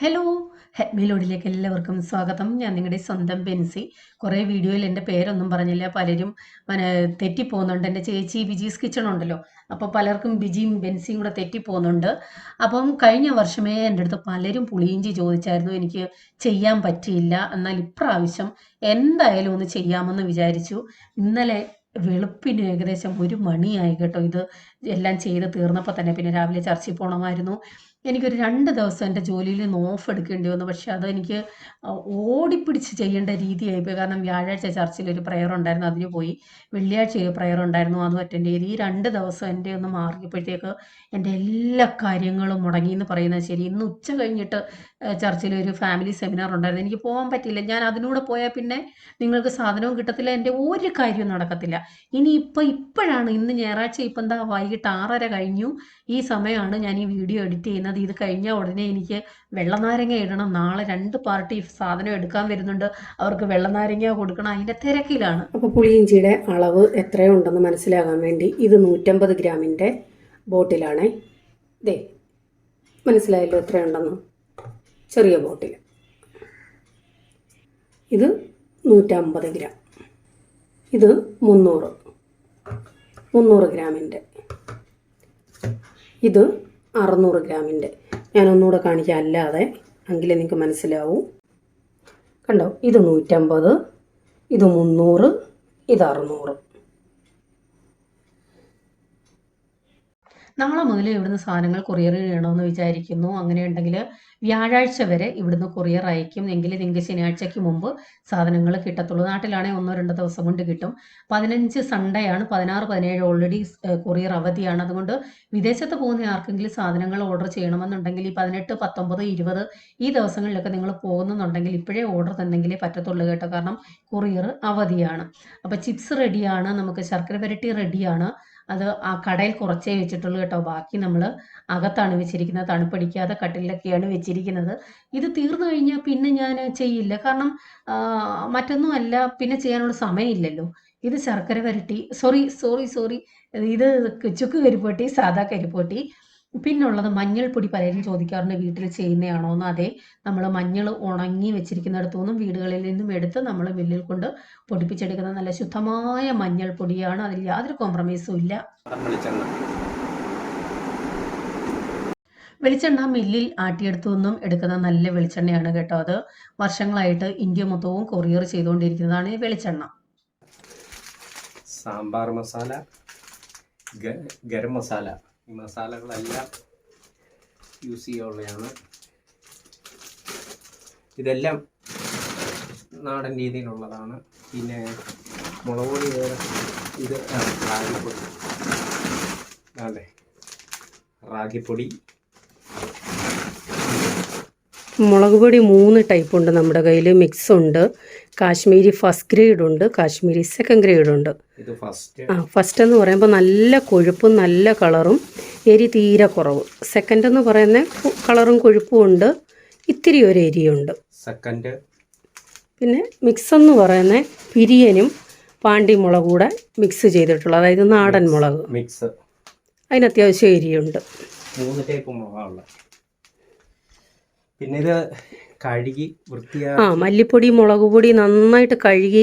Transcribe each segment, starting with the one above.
Hello ഹെഡ്മിലോഡിലേക്ക് എല്ലാവർക്കും സ്വാഗതം. ഞാൻ നിങ്ങളുടെ സ്വന്തം ബെൻസി. കുറേ വീഡിയോയിൽ എൻ്റെ പേരൊന്നും പറഞ്ഞില്ല. പലരും തെറ്റിപ്പോകുന്നുണ്ട്. എൻ്റെ ചേച്ചി ബിജീസ് കിച്ചൺ ഉണ്ടല്ലോ, അപ്പോൾ പലർക്കും ബിജിയും ബെൻസിയും കൂടെ തെറ്റിപ്പോകുന്നുണ്ട്. അപ്പം കഴിഞ്ഞ വർഷമേ എൻ്റെ അടുത്ത് പലരും പുളിയിഞ്ചി ചോദിച്ചായിരുന്നു. എനിക്ക് ചെയ്യാൻ പറ്റിയില്ല. എന്നാൽ ഇപ്രാവശ്യം എന്തായാലും ഒന്ന് ചെയ്യാമെന്ന് വിചാരിച്ചു. ഇന്നലെ വെളുപ്പിന് ഏകദേശം 1 മണിയായി കേട്ടോ. ഇത് എല്ലാം ചെയ്ത് തീർന്നപ്പോൾ തന്നെ പിന്നെ രാവിലെ ചർച്ചിൽ പോകണമായിരുന്നു. എനിക്കൊരു 2 ദിവസം എൻ്റെ ജോലിയിൽ നിന്ന് ഓഫ് എടുക്കേണ്ടി വന്നു. പക്ഷെ അതെനിക്ക് ഓടിപ്പിടിച്ച് ചെയ്യേണ്ട രീതിയായിപ്പോയി. കാരണം വ്യാഴാഴ്ച ചർച്ചിലൊരു പ്രയർ ഉണ്ടായിരുന്നു, അതിന് പോയി. വെള്ളിയാഴ്ച ഒരു പ്രയർ ഉണ്ടായിരുന്നു, അതും അറ്റൻഡ് ചെയ്ത്. ഈ 2 ദിവസം എൻ്റെ ഒന്ന് മാറിയപ്പോഴത്തേക്ക് എൻ്റെ എല്ലാ കാര്യങ്ങളും മുടങ്ങി എന്ന് പറയുന്നത് ശരി. ഇന്ന് ഉച്ച കഴിഞ്ഞിട്ട് ചർച്ചിലൊരു ഫാമിലി സെമിനാർ ഉണ്ടായിരുന്നു, എനിക്ക് പോകാൻ പറ്റിയില്ല. ഞാൻ അതിനൂടെ പോയാൽ പിന്നെ നിങ്ങൾക്ക് സാധനവും കിട്ടത്തില്ല, എൻ്റെ ഒരു കാര്യവും നടക്കത്തില്ല. ഇപ്പോഴാണ് ഇന്ന് ഞായറാഴ്ച, ഇപ്പം എന്താ വൈകിട്ട് 6:30 കഴിഞ്ഞു. ഈ സമയമാണ് ഞാൻ ഈ വീഡിയോ എഡിറ്റ് ചെയ്യുന്നത്. ഇത് കഴിഞ്ഞ ഉടനെ എനിക്ക് വെള്ളനാരങ്ങ ഇടണം. നാളെ 2 പാർട്ടി സാധനം എടുക്കാൻ വരുന്നുണ്ട്, അവർക്ക് വെള്ളനാരങ്ങ കൊടുക്കണം. അതിൻ്റെ തിരക്കിലാണ്. അപ്പോൾ പുളിയിഞ്ചിയുടെ അളവ് എത്രയുണ്ടെന്ന് മനസ്സിലാകാൻ വേണ്ടി ഇത് 150 ഗ്രാമിൻ്റെ ബോട്ടിലാണ്. ഇതേ മനസ്സിലായല്ലോ എത്രയുണ്ടെന്ന്. ചെറിയ ബോട്ടിൽ ഇത് 150 ഗ്രാം, ഇത് 300 ഗ്രാമിൻ്റെ, ഇത് 600 ഗ്രാമിൻ്റെ. ഞാനൊന്നുകൂടെ കാണിക്കാം അല്ലാതെ, എങ്കിലേ നിങ്ങൾക്ക് മനസ്സിലാവും. കണ്ടോ, ഇത് 150, ഇത് 300, ഇത് 600. നാളെ മുതൽ ഇവിടുന്ന് സാധനങ്ങൾ കൊറിയർ ചെയ്യണമെന്ന് വിചാരിക്കുന്നു. അങ്ങനെയുണ്ടെങ്കിൽ വ്യാഴാഴ്ച വരെ ഇവിടുന്ന് കൊറിയർ അയക്കും. എങ്കിൽ നിങ്ങൾക്ക് ശനിയാഴ്ചയ്ക്ക് മുമ്പ് സാധനങ്ങൾ കിട്ടത്തുള്ളൂ. നാട്ടിലാണെങ്കിൽ 1-2 ദിവസം കൊണ്ട് കിട്ടും. 15 സൺഡേ ആണ്, 16, 17 ഓൾറെഡി കൊറിയർ അവധിയാണ്. അതുകൊണ്ട് വിദേശത്ത് പോകുന്ന ആർക്കെങ്കിലും സാധനങ്ങൾ ഓർഡർ ചെയ്യണമെന്നുണ്ടെങ്കിൽ ഈ 18, 19, 20 ഈ ദിവസങ്ങളിലൊക്കെ നിങ്ങൾ പോകുന്നുണ്ടെങ്കിൽ ഇപ്പോഴേ ഓർഡർ തന്നെങ്കിലേ പറ്റത്തുള്ളൂ കേട്ടോ. കാരണം കൊറിയർ അവധിയാണ്. അപ്പോൾ ചിപ്സ് റെഡിയാണ്, നമുക്ക് ശർക്കര പുരട്ടി റെഡിയാണ്. അത് ആ കടയിൽ കുറച്ചേ വെച്ചിട്ടുള്ളൂ കേട്ടോ. ബാക്കി നമ്മൾ അകത്താണ് വെച്ചിരിക്കുന്നത്, തണുപ്പടിക്കാതെ കട്ടിലൊക്കെയാണ് വെച്ചിരിക്കുന്നത്. ഇത് തീർന്നു കഴിഞ്ഞാൽ പിന്നെ ഞാൻ ചെയ്യില്ല. കാരണം മറ്റൊന്നും അല്ല, പിന്നെ ചെയ്യാനുള്ള സമയമില്ലല്ലോ. ഇത് ശർക്കര പുരട്ടി, സോറി, ഇത് ചുക്ക് കരിപ്പോട്ടി, സാദാ കരിപ്പോട്ടി. പിന്നുള്ളത് മഞ്ഞൾപ്പൊടി. പലരും ചോദിക്കാറുണ്ട് വീട്ടിൽ ചെയ്യുന്നതാണോ എന്ന്. അതെ, നമ്മൾ മഞ്ഞൾ ഉണങ്ങി വെച്ചിരിക്കുന്നിടത്തു നിന്നും വീടുകളിൽ നിന്നും എടുത്ത് നമ്മൾ മില്ലിൽ കൊണ്ട് പൊടിപ്പിച്ചെടുക്കുന്ന നല്ല ശുദ്ധമായ മഞ്ഞൾപ്പൊടിയാണ്. അതിൽ യാതൊരു കോംപ്രമൈസും ഇല്ല. വെളിച്ചെണ്ണ മില്ലിൽ ആട്ടിയെടുത്തു നിന്നും എടുക്കുന്ന നല്ല വെളിച്ചെണ്ണയാണ് കേട്ടോ. അത് വർഷങ്ങളായിട്ട് ഇന്ത്യ മൊത്തവും കൊറിയർ ചെയ്തുകൊണ്ടിരിക്കുന്നതാണ് ഈ വെളിച്ചെണ്ണ. സാമ്പാർ മസാല, ഗരം മസാല, ഈ മസാലകളെല്ലാം യൂസ് ചെയ്യാനുള്ളതാണ്. ഇതെല്ലാം നാടൻ രീതിയിലുള്ളതാണ്. പിന്നെ മുളക് പൊടി വേറെ, ഇത് റാഗിപ്പൊടി, അതെ റാഗിപ്പൊടി. മുളക് പൊടി 3 ടൈപ്പ് ഉണ്ട് നമ്മുടെ കയ്യിൽ. മിക്സ് ഉണ്ട്, കാശ്മീരി ഫസ്റ്റ് ഗ്രേഡ് ഉണ്ട്, കാശ്മീരി സെക്കൻഡ് ഗ്രേഡ് ഉണ്ട്. ഇത് ഫസ്റ്റ് എന്ന് പറയുമ്പോൾ നല്ല കൊഴുപ്പും നല്ല കളറും, എരി തീരെ കുറവ്. സെക്കൻഡ് എന്ന് പറയുന്ന കളറും കൊഴുപ്പും ഉണ്ട്, ഇത്തിരി ഒരു എരിയുണ്ട് സെക്കൻഡ്. പിന്നെ മിക്സ് എന്ന് പറയുന്ന പിരിയനും പാണ്ടി മുളക് കൂടെ മിക്സ് ചെയ്തിട്ടുള്ള, അതായത് നാടൻ മുളക് മിക്സ്. അതിന് അത്യാവശ്യം എരിയുണ്ട്. 3 ടൈപ്പ് മുളകാണ്. പിന്നെ ഇത് കഴുകി വൃത്തിയാക്കി, മല്ലിപ്പൊടി മുളക് പൊടി നന്നായിട്ട് കഴുകി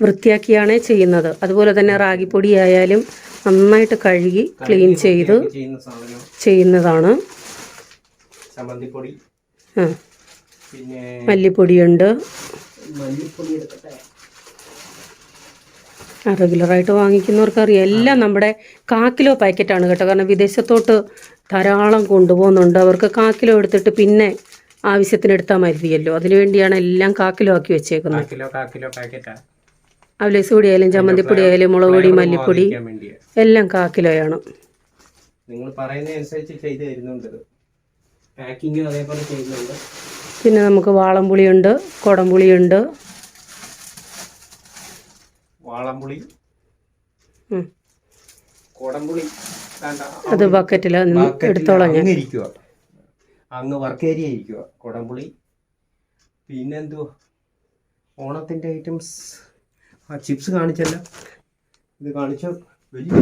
വൃത്തിയാക്കിയാണ് ചെയ്യുന്നത്. അതുപോലെ തന്നെ റാഗിപ്പൊടി ആയാലും നന്നായിട്ട് കഴുകി ക്ലീൻ ചെയ്ത് ചെയ്യുന്നതാണ്. ചമ്മന്തിപ്പൊടി, പിന്നെ മല്ലിപ്പൊടിയുണ്ട്. മല്ലിപ്പൊടി എടുക്കട്ടെ. റെഗുലറായിട്ട് വാങ്ങിക്കുന്നവർക്കറിയാം. എല്ലാം നമ്മുടെ 1/4 കിലോ പാക്കറ്റാണ് കേട്ടോ. കാരണം വിദേശത്തോട്ട് ധാരാളം കൊണ്ടുപോകുന്നുണ്ട്. അവർക്ക് 1/4 കിലോ എടുത്തിട്ട് പിന്നെ ആവശ്യത്തിന് എടുത്താൽ മതിയല്ലോ. അതിനുവേണ്ടിയാണ് എല്ലാം 1/4 കിലോ ആക്കി വെച്ചേക്കുന്നത്. അവലേസ് പൊടി ആയാലും ചമ്മന്തിപ്പൊടി ആയാലും മുളക് പൊടി, മല്ലിപ്പൊടി എല്ലാം 1/4 കിലോയാണ്. നിങ്ങൾ പറയുന്നതനുസരിച്ച് ചെയ്ത് തരുന്നുണ്ട്. പാക്കിങ് അതേപോലെ ചെയ്യുന്നുണ്ട്. പിന്നെ നമുക്ക് വാളംപുളിയുണ്ട്, കുടംപുളിയുണ്ട്. വാളംപുളി, കുടംപുളി അത് ബക്കറ്റിൽ എടുത്തോളാം ഞാൻ. അങ്ങ് വർക്കേരിയ ഇരിക്കുക കുടംപുളി. പിന്നെന്തുവാ ഓണത്തിൻ്റെ ഐറ്റംസ്? ചിപ്സ് കാണിച്ചല്ല, ഇത് കാണിച്ചോ. വലിയ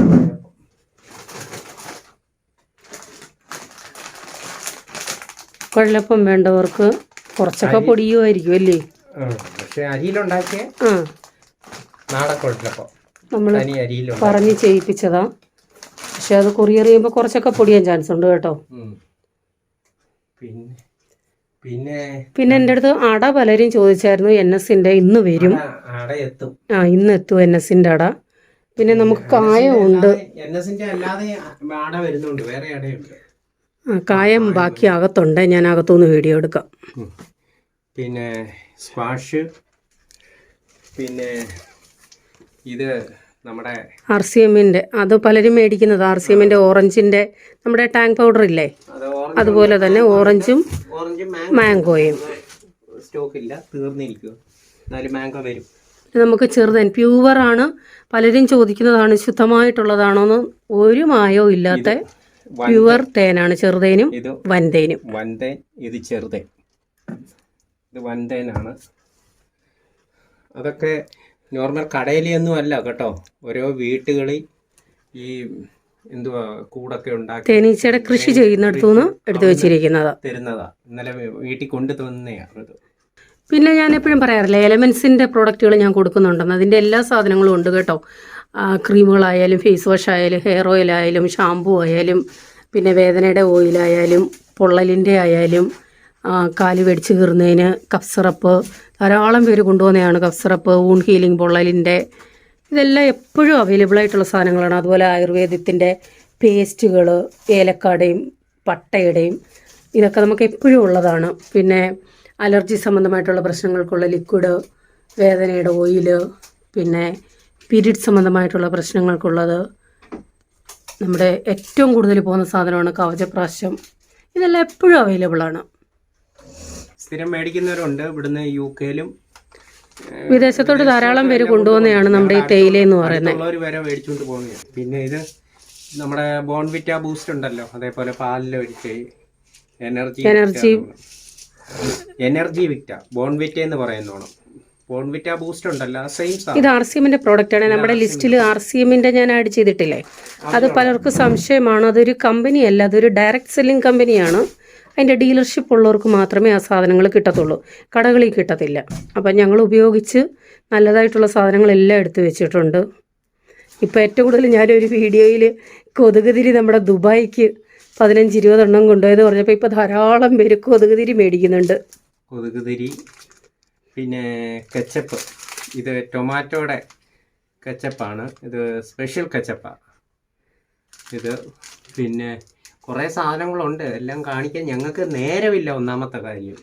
കുഴലപ്പം വേണ്ടവർക്ക് കുറച്ചൊക്കെ പൊടിയുമായിരിക്കും അല്ലേ? പക്ഷെ അരിയിലുണ്ടാക്കിയ ആ നാടൻ കുഴലപ്പം നമ്മൾ തനി അരിയിലുണ്ടാക്കി. പറഞ്ഞ് ചെയ്യിപ്പിച്ചതാ. പക്ഷെ അത് കൊറിയർ ചെയ്യുമ്പോൾ കുറച്ചൊക്കെ പൊടിയാൻ ചാൻസ് ഉണ്ട് കേട്ടോ. പിന്നെ എൻ്റെ അടുത്ത് അട പലരും ചോദിച്ചായിരുന്നു. NSന്റെ ഇന്ന് വരും. അട എത്തും. ഇന്ന് എത്തും NSന്റെ അട. പിന്നെ നമുക്ക് കായമുണ്ട്. NSന്റെ അല്ലാതെ അട വരുന്നുണ്ട്, വേറെ അടയുണ്ട്. കായം ബാക്കി അകത്തുണ്ട്, ഞാൻ അകത്തുനിന്ന് വീഡിയോ എടുക്കാം. പിന്നെ സ്ക്വാഷ്, പിന്നെ ഇത് നമ്മുടെ RCMന്റെ അത് പലരും മേടിക്കുന്നത്. RCMന്റെ ഓറഞ്ചിന്റെ നമ്മുടെ ടാങ്ക് പൗഡർ ഇല്ലേ, അതുപോലെ തന്നെ ഓറഞ്ചും മാംഗോയും സ്റ്റോക്ക് ഇല്ല, തീർന്നിരിക്കുക. എന്നാലും മാംഗോ വരും. നമുക്ക് ചെറുതൻ പ്യൂവറാണ്. പലരും ചോദിക്കുന്നതാണ് ശുദ്ധമായിട്ടുള്ളതാണോന്ന്. ഒരു മായവും ഇല്ലാത്ത പ്യുവർ തേനാണ്. ചെറുതേനും വൻതേനും. വൻതേൻ, ഇത് ചെറുതേൻ. ഇത് വൻതേനാണ്. അതൊക്കെ നോർമൽ കടയിലൊന്നും അല്ല കേട്ടോ. ഓരോ വീട്ടുകളിൽ ഈ എന്തുവാ കൂടൊക്കെ ഉണ്ടാക്കി തേനീച്ചയുടെ കൃഷി ചെയ്യുന്നിടത്തുനിന്ന് എടുത്തു വെച്ചിരിക്കുന്നതാ, തരുന്നതാ. ഇന്നലെ വീട്ടിൽ കൊണ്ടു തന്നെയാണ്. പിന്നെ ഞാൻ എപ്പോഴും പറയാറില്ല, എലമെൻസിൻ്റെ പ്രോഡക്റ്റുകൾ ഞാൻ കൊടുക്കുന്നുണ്ടെന്ന്. അതിൻ്റെ എല്ലാ സാധനങ്ങളും ഉണ്ട് കേട്ടോ. ക്രീമുകളായാലും ഫേസ് വാഷ് ആയാലും ഹെയർ ഓയിൽ ആയാലും ഷാമ്പൂ ആയാലും പിന്നെ വേദനയുടെ ഓയിലായാലും പൊള്ളലിൻ്റെ ആയാലും കാല് വെടിച്ച് കീറുന്നതിന് കഫ് സിറപ്പ് ധാരാളം പേര് കൊണ്ടുപോകുന്നതാണ്. കഫ് സിറപ്പ്, വൂണ്ട് ഹീലിംഗ്, പൊള്ളലിൻ്റെ ഇതെല്ലാം എപ്പോഴും അവൈലബിൾ ആയിട്ടുള്ള സാധനങ്ങളാണ്. അതുപോലെ ആയുർവേദത്തിൻ്റെ പേസ്റ്റുകൾ, ഏലക്കാടയും പട്ടയുടെയും ഇതൊക്കെ നമുക്ക് എപ്പോഴും ഉള്ളതാണ്. പിന്നെ അലർജി സംബന്ധമായിട്ടുള്ള പ്രശ്നങ്ങൾക്കുള്ള ലിക്വിഡ്, വേദനയുടെ ഓയില്, പിന്നെ പീരിയഡ് സംബന്ധമായിട്ടുള്ള പ്രശ്നങ്ങൾക്കുള്ളത്. നമ്മുടെ ഏറ്റവും കൂടുതൽ പോകുന്ന സാധനമാണ് കവചപ്രാശം. ഇതെല്ലാം എപ്പോഴും അവൈലബിൾ ആണ്. സ്ഥിരം മേടിക്കുന്നവരുണ്ട്. ഇവിടുന്ന് UK-ലും വിദേശത്തോട്ട് ധാരാളം പേര് കൊണ്ടുപോകുന്നതാണ് നമ്മുടെ ഈ തേയില എന്ന് പറയുന്നത്. വരെ മേടിച്ചുകൊണ്ട് പോകുന്നത്. പിന്നെ ഇത് നമ്മുടെ ബോൺവിറ്റ ബൂസ്റ്റ് ഉണ്ടല്ലോ, അതേപോലെ പാലിൽ ഒഴിച്ച് എനർജി വിറ്റ ബോൺവിറ്റ എന്ന് പറയുന്നോണം. ബോൺവിറ്റ ബൂസ്റ്റ് ഉണ്ടല്ലോ, സെയിം സാധനം. ഇത് RCMന്റെ പ്രോഡക്റ്റ് ആണ്. നമ്മുടെ ലിസ്റ്റിൽ RCMന്റെ ഞാൻ ആഡ് ചെയ്തിട്ടില്ലേ, അത് പലർക്കും സംശയമാണ്. അതൊരു കമ്പനിയല്ല, അതൊരു ഡയറക്റ്റ് സെല്ലിംഗ് കമ്പനിയാണ്. അതിൻ്റെ ഡീലർഷിപ്പ് ഉള്ളവർക്ക് മാത്രമേ ആ സാധനങ്ങൾ കിട്ടത്തുള്ളൂ, കടകളിൽ കിട്ടത്തില്ല. അപ്പം ഞങ്ങൾ ഉപയോഗിച്ച് നല്ലതായിട്ടുള്ള സാധനങ്ങളെല്ലാം എടുത്തു വെച്ചിട്ടുണ്ട്. ഇപ്പോൾ ഏറ്റവും കൂടുതൽ ഞാനൊരു വീഡിയോയിൽ കൊതുകുതിരി നമ്മുടെ ദുബായിക്ക് 15-20 എണ്ണം കൊണ്ടുപോയെന്ന് പറഞ്ഞപ്പോൾ ഇപ്പോൾ ധാരാളം പേര് കൊതുകുതിരി മേടിക്കുന്നുണ്ട്. കൊതുകുതിരി, പിന്നെ കെച്ചപ്പ്. ഇത് ടൊമാറ്റോയുടെ കെച്ചപ്പാണ്. ഇത് സ്പെഷ്യൽ കെച്ചപ്പാണ് ഇത്. പിന്നെ കുറേ സാധനങ്ങളുണ്ട്, എല്ലാം കാണിക്കാൻ ഞങ്ങൾക്ക് നേരമില്ല. ഒന്നാമത്തെ കാര്യം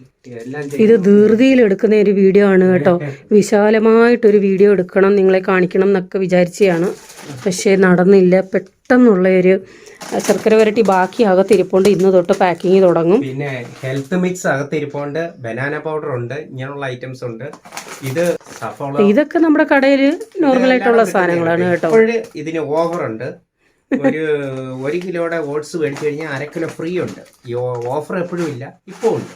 ഇത് ധൃതിയിൽ എടുക്കുന്ന ഒരു വീഡിയോ ആണ് കേട്ടോ. വിശാലമായിട്ടൊരു വീഡിയോ എടുക്കണം, നിങ്ങളെ കാണിക്കണം എന്നൊക്കെ വിചാരിച്ചാണ്, പക്ഷേ നടന്നില്ല. പെട്ടെന്നുള്ള ഒരു ശർക്കര വരട്ടി ബാക്കി അകത്തിരിപ്പുണ്ട്. ഇന്ന് തൊട്ട് പാക്കിങ് തുടങ്ങും. പിന്നെ ഹെൽത്ത് മിക്സ് അകത്തിരിപ്പുണ്ട്, ബനാന പൗഡർ ഉണ്ട്, ഇങ്ങനെയുള്ള ഐറ്റംസ് ഉണ്ട്. ഇത് ഇതൊക്കെ നമ്മുടെ കടയിൽ നോർമലായിട്ടുള്ള സാധനങ്ങളാണ് കേട്ടോ. ഇതിന് ഓഫർ ഉണ്ട്. ഒരു 1 കിലോയുടെ ഓട്സ് മേടിച്ചു കഴിഞ്ഞാൽ 1/2 കിലോ ഫ്രീ ഉണ്ട്. ഈ ഓഫർ എപ്പോഴും ഇല്ല, ഇപ്പോൾ ഉണ്ട്.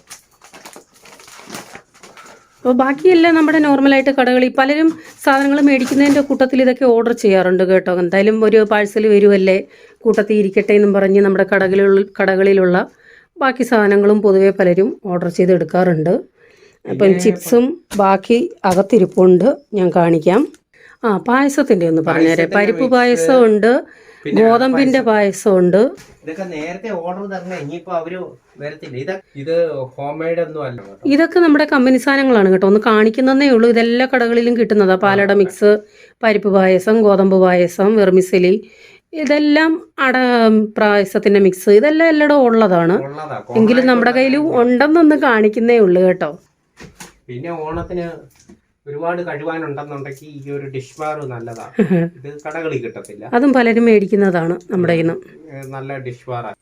അപ്പോൾ ബാക്കിയെല്ലാം നമ്മുടെ നോർമലായിട്ട് കടകളിൽ പലരും സാധനങ്ങൾ മേടിക്കുന്നതിൻ്റെ കൂട്ടത്തിൽ ഇതൊക്കെ ഓർഡർ ചെയ്യാറുണ്ട് കേട്ടോ. എന്തായാലും ഒരു പാഴ്സൽ വരുമല്ലേ, കൂട്ടത്തിൽ ഇരിക്കട്ടെ എന്നും പറഞ്ഞ് നമ്മുടെ കടകളിലുള്ള ബാക്കി സാധനങ്ങളും പൊതുവേ പലരും ഓർഡർ ചെയ്ത് എടുക്കാറുണ്ട്. അപ്പം ചിപ്സും ബാക്കി അകത്തിരിപ്പുണ്ട്, ഞാൻ കാണിക്കാം. പായസത്തിൻ്റെ ഒന്ന് പറഞ്ഞേരെ. പരിപ്പ് പായസം ഉണ്ട്, ഗോതമ്പിന്റെ പായസമുണ്ട്. ഇതൊക്കെ നേരത്തെ ഓർഡർ തരണേ, ഇനിയിപ്പോ അവര് വരത്തില്ല. ഇത് ഹോം മെയ്ഡ് ഒന്നും അല്ല. ഇതൊക്കെ നമ്മുടെ കമ്പനി സാധനങ്ങളാണ് കേട്ടോ. ഒന്ന് കാണിക്കുന്നതേ ഉള്ളൂ. ഇതെല്ലാ കടകളിലും കിട്ടുന്നതാ. പാലട മിക്സ്, പരിപ്പ് പായസം, ഗോതമ്പ് പായസം, വെർമിസെലി, ഇതെല്ലാം പായസത്തിന്റെ മിക്സ്, ഇതെല്ലാം എല്ലായിടും ഉള്ളതാണ്. എങ്കിലും നമ്മുടെ കയ്യിൽ ഉണ്ടെന്നൊന്ന് കാണിക്കുന്നേ ഉള്ളൂ കേട്ടോ. പിന്നെ ഓണത്തിന് ഒരുപാട് കഴിവാനുണ്ടെന്നുണ്ടെങ്കിൽ ഈ ഒരു ഡിഷ് ബാർ നല്ലതാണ്. ഇത് കടകളിൽ കിട്ടത്തില്ല. അതും പലരും മേടിക്കുന്നതാണ് നമ്മുടെ കയ്യിൽ നിന്ന്. നല്ല ഡിഷ് ബാറാണ്.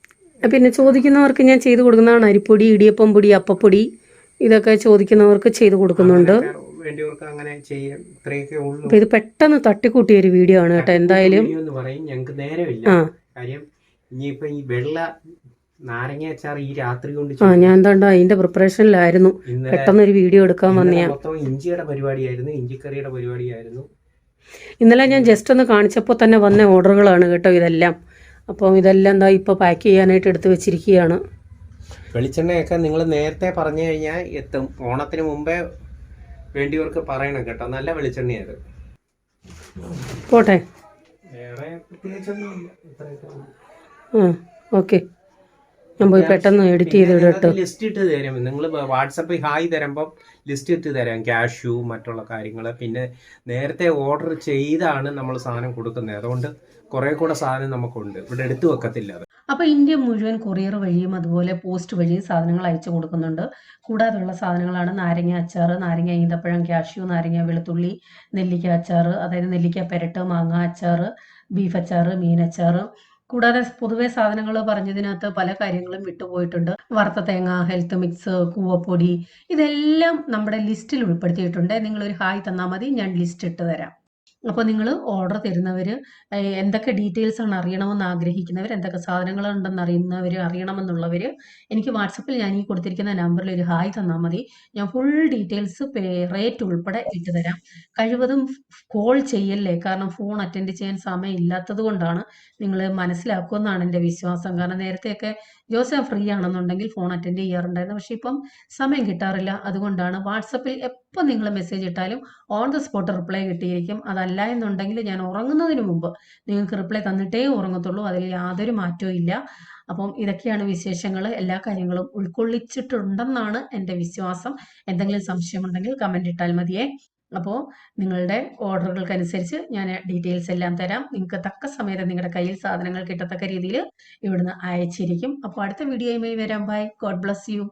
പിന്നെ ചോദിക്കുന്നവർക്ക് ഞാൻ ചെയ്തു കൊടുക്കുന്നതാണ്. അരിപ്പൊടി, ഇടിയപ്പം പൊടി, അപ്പപ്പൊടി, ഇതൊക്കെ ചോദിക്കുന്നവർക്ക് ചെയ്തു കൊടുക്കുന്നുണ്ട്. അപ്പൊ ഇത് പെട്ടെന്ന് തട്ടിക്കൂട്ടിയ ഒരു വീഡിയോ ആണ് കേട്ടോ. എന്തായാലും ഞങ്ങൾക്ക് നേരമില്ല. കാര്യം ഇനിയിപ്പോ ഈ വെള്ള നാരങ്ങ അച്ചാർ ഈ രാത്രി കൊണ്ട് ഞാൻ എന്താണ്ടോ അതിന്റെ പ്രിപ്പറേഷനിലായിരുന്നു. പെട്ടെന്നൊരു വീഡിയോ എടുക്കാൻ വന്നിയാ. ഇഞ്ചിയുടെ പരിപാടിയായിരുന്നു, ഇഞ്ചിക്കറിയുടെ പരിപാടിയായിരുന്നു. ഇന്നലെ ഞാൻ ജസ്റ്റ് ഒന്ന് കാണിച്ചപ്പോൾ തന്നെ വന്ന ഓർഡറുകളാണ് കേട്ടോ ഇതെല്ലാം. അപ്പം ഇതെല്ലാം എന്താ ഇപ്പോൾ പാക്ക് ചെയ്യാനായിട്ട് എടുത്ത് വെച്ചിരിക്കുകയാണ്. വെളിച്ചെണ്ണയൊക്കെ നിങ്ങൾ നേരത്തെ പറഞ്ഞു കഴിഞ്ഞാൽ എത്തും. ഓണത്തിന് മുമ്പേ വേണ്ടിയവർക്ക് പറയണം കേട്ടോ. നല്ല വെളിച്ചെണ്ണയത്. പോട്ടെ. വേറെ പ്രത്യേകിച്ചൊന്നുമില്ല. ഇത്രയൊക്കെ. ഓക്കെ, ഞാൻ പോയി പെട്ടെന്ന് എഡിറ്റ് ചെയ്ത് ഇടട്ടോ. ലിസ്റ്റ് ഇട്ട് തരാം. നിങ്ങൾ വാട്സപ്പിൽ ഹായ് തരുമ്പം ലിസ്റ്റ് ഇട്ട് തരാം. ക്യാഷ്യൂ മറ്റുള്ള കാര്യങ്ങൾ. പിന്നെ നേരത്തെ ഓർഡർ ചെയ്താണ് നമ്മൾ സാധനം കൊടുക്കുന്നത്. അതുകൊണ്ട് കുറേ കൂടെ സാധനം നമുക്കുണ്ട്. ഇവിടെ എടുത്തു വെക്കത്തില്ല അത്. അപ്പോൾ ഇന്ത്യ മുഴുവൻ കൊറിയർ വഴിയും അതുപോലെ പോസ്റ്റ് വഴിയും സാധനങ്ങൾ അയച്ചു കൊടുക്കുന്നുണ്ട്. കൂടാതെയുള്ള സാധനങ്ങളാണ് നാരങ്ങ അച്ചാർ, നാരങ്ങ ഈന്തപ്പഴം, കാഷ്യൂ, നാരങ്ങ വെളുത്തുള്ളി, നെല്ലിക്ക അച്ചാർ, അതായത് നെല്ലിക്ക പെരട്ട്, മാങ്ങ അച്ചാർ, ബീഫ് അച്ചാർ, മീനച്ചാർ. കൂടാതെ പൊതുവെ സാധനങ്ങൾ പറഞ്ഞതിനകത്ത് പല കാര്യങ്ങളും വിട്ടുപോയിട്ടുണ്ട്. വറുത്ത തേങ്ങ, ഹെൽത്ത് മിക്സ്, കൂവപ്പൊടി, ഇതെല്ലാം നമ്മുടെ ലിസ്റ്റിൽ ഉൾപ്പെടുത്തിയിട്ടുണ്ട്. നിങ്ങളൊരു ഹായ് തന്നാൽ മതി, ഞാൻ ലിസ്റ്റ് ഇട്ട് തരാം. അപ്പോൾ നിങ്ങൾ ഓർഡർ തരുന്നവർ എന്തൊക്കെ ഡീറ്റെയിൽസ് ആണ് അറിയണമെന്ന് ആഗ്രഹിക്കുന്നവർ, എന്തൊക്കെ സാധനങ്ങളുണ്ടെന്ന് അറിയണമെന്നുള്ളവർ എനിക്ക് വാട്സപ്പിൽ ഞാൻ ഈ കൊടുത്തിരിക്കുന്ന നമ്പറിൽ ഒരു ഹായ് തന്നാൽ മതി. ഞാൻ ഫുൾ ഡീറ്റെയിൽസ് റേറ്റ് ഉൾപ്പെടെ ഇട്ട് തരാം. കഴിവതും കോൾ ചെയ്യല്ലേ, കാരണം ഫോൺ അറ്റൻഡ് ചെയ്യാൻ സമയം ഇല്ലാത്തത് കൊണ്ടാണ്. നിങ്ങൾ മനസ്സിലാക്കുമെന്നാണ് എൻ്റെ വിശ്വാസം. കാരണം നേരത്തെയൊക്കെ ജോസഫ് ഫ്രീ ആണെന്നുണ്ടെങ്കിൽ ഫോൺ അറ്റൻഡ് ചെയ്യാറുണ്ടായിരുന്നു. പക്ഷേ ഇപ്പം സമയം കിട്ടാറില്ല. അതുകൊണ്ടാണ് വാട്സപ്പിൽ എപ്പോൾ നിങ്ങൾ മെസ്സേജ് ഇട്ടാലും ഓൺ ദ സ്പോട്ട് റിപ്ലൈ കിട്ടിയിരിക്കും. അതല്ല എന്നുണ്ടെങ്കിൽ ഞാൻ ഉറങ്ങുന്നതിന് മുമ്പ് നിങ്ങൾക്ക് റിപ്ലൈ തന്നിട്ടേ ഉറങ്ങത്തുള്ളൂ. അതിൽ യാതൊരു മാറ്റവും ഇല്ല. അപ്പം ഇതൊക്കെയാണ് വിശേഷങ്ങൾ. എല്ലാ കാര്യങ്ങളും ഉൾക്കൊള്ളിച്ചിട്ടുണ്ടെന്നാണ് എൻ്റെ വിശ്വാസം. എന്തെങ്കിലും സംശയമുണ്ടെങ്കിൽ കമൻ്റ് ഇട്ടാൽ മതിയേ. അപ്പോൾ നിങ്ങളുടെ ഓർഡറുകൾക്കനുസരിച്ച് ഞാൻ ഡീറ്റെയിൽസ് എല്ലാം തരാം. നിങ്ങൾക്ക് തക്ക സമയത്ത് നിങ്ങളുടെ കയ്യിൽ സാധനങ്ങൾ കിട്ടത്തക്ക രീതിയിൽ ഇവിടുന്ന് അയച്ചിരിക്കും. അപ്പോൾ അടുത്ത വീഡിയോയുമായി വരാം. ബൈ. God bless you.